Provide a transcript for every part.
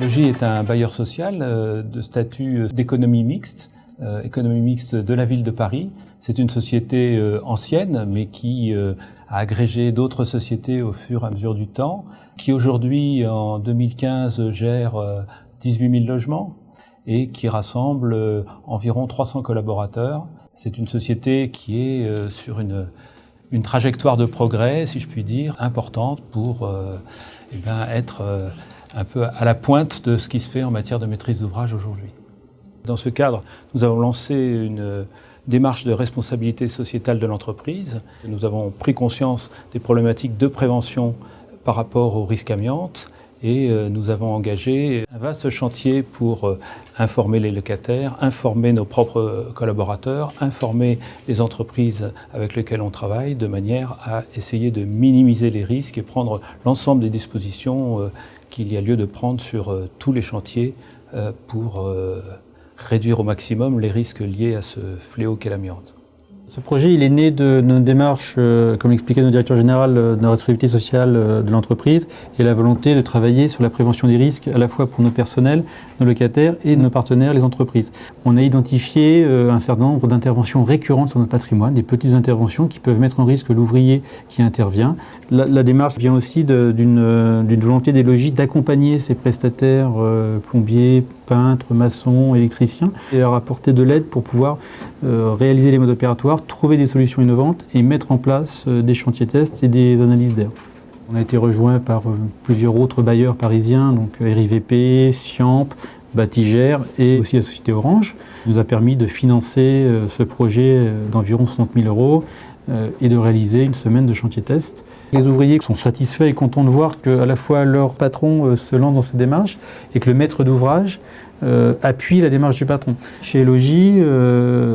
Logis est un bailleur social de statut d'économie mixte de la ville de Paris. C'est une société ancienne, mais qui a agrégé d'autres sociétés au fur et à mesure du temps, qui aujourd'hui, en 2015, gère 18 000 logements et qui rassemble environ 300 collaborateurs. C'est une société qui est sur une trajectoire de progrès, si je puis dire, importante pour être un peu à la pointe de ce qui se fait en matière de maîtrise d'ouvrage aujourd'hui. Dans ce cadre, nous avons lancé une démarche de responsabilité sociétale de l'entreprise. Nous avons pris conscience des problématiques de prévention par rapport au risque amiante et nous avons engagé un vaste chantier pour informer les locataires, informer nos propres collaborateurs, informer les entreprises avec lesquelles on travaille de manière à essayer de minimiser les risques et prendre l'ensemble des dispositions qu'il y a lieu de prendre sur tous les chantiers pour réduire au maximum les risques liés à ce fléau qu'est l'amiante. Ce projet, il est né de notre démarche, comme l'expliquait notre directeur général, de la responsabilité sociale de l'entreprise et la volonté de travailler sur la prévention des risques à la fois pour nos personnels, nos locataires et nos partenaires, les entreprises. On a identifié un certain nombre d'interventions récurrentes sur notre patrimoine, des petites interventions qui peuvent mettre en risque l'ouvrier qui intervient. La démarche vient aussi d'une volonté des logis d'accompagner ces prestataires, plombiers, peintres, maçons, électriciens, et leur apporter de l'aide pour pouvoir réaliser les modes opératoires, trouver des solutions innovantes et mettre en place des chantiers tests et des analyses d'air. On a été rejoint par plusieurs autres bailleurs parisiens, donc RIVP, Siamp, Batigère et aussi la société Orange. Ça nous a permis de financer ce projet d'environ 60 000 € et de réaliser une semaine de chantier test. Les ouvriers sont satisfaits et contents de voir qu'à la fois leur patron se lance dans cette démarche et que le maître d'ouvrage appuie la démarche du patron. Chez Logis,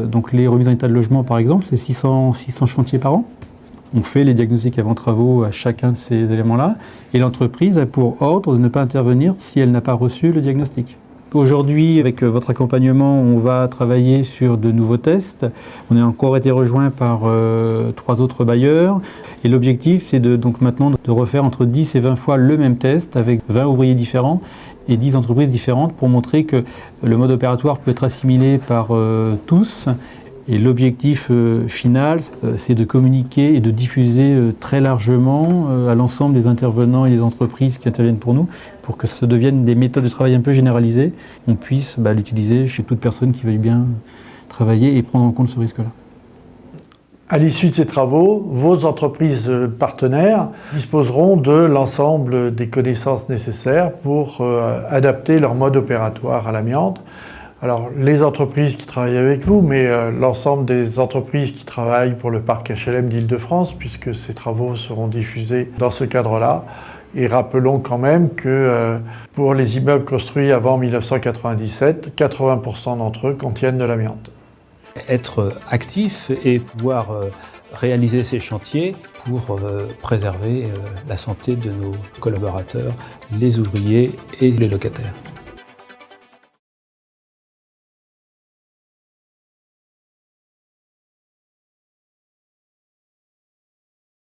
donc les remises en état de logement par exemple, c'est 600 chantiers par an. On fait les diagnostics avant travaux à chacun de ces éléments-là et l'entreprise a pour ordre de ne pas intervenir si elle n'a pas reçu le diagnostic. Aujourd'hui, avec votre accompagnement, on va travailler sur de nouveaux tests. On a encore été rejoint par 3 autres bailleurs. Et l'objectif, c'est donc maintenant de refaire entre 10 et 20 fois le même test avec 20 ouvriers différents et 10 entreprises différentes pour montrer que le mode opératoire peut être assimilé par tous. Et l'objectif final, c'est de communiquer et de diffuser très largement à l'ensemble des intervenants et des entreprises qui interviennent pour que ça devienne des méthodes de travail un peu généralisées. On puisse l'utiliser chez toute personne qui veuille bien travailler et prendre en compte ce risque-là. À l'issue de ces travaux, vos entreprises partenaires disposeront de l'ensemble des connaissances nécessaires pour adapter leur mode opératoire à l'amiante. Alors, les entreprises qui travaillent avec vous, mais l'ensemble des entreprises qui travaillent pour le parc HLM d'Île-de-France, puisque ces travaux seront diffusés dans ce cadre-là. Et rappelons quand même que pour les immeubles construits avant 1997, 80% d'entre eux contiennent de l'amiante. Être actif et pouvoir réaliser ces chantiers pour préserver la santé de nos collaborateurs, les ouvriers et les locataires.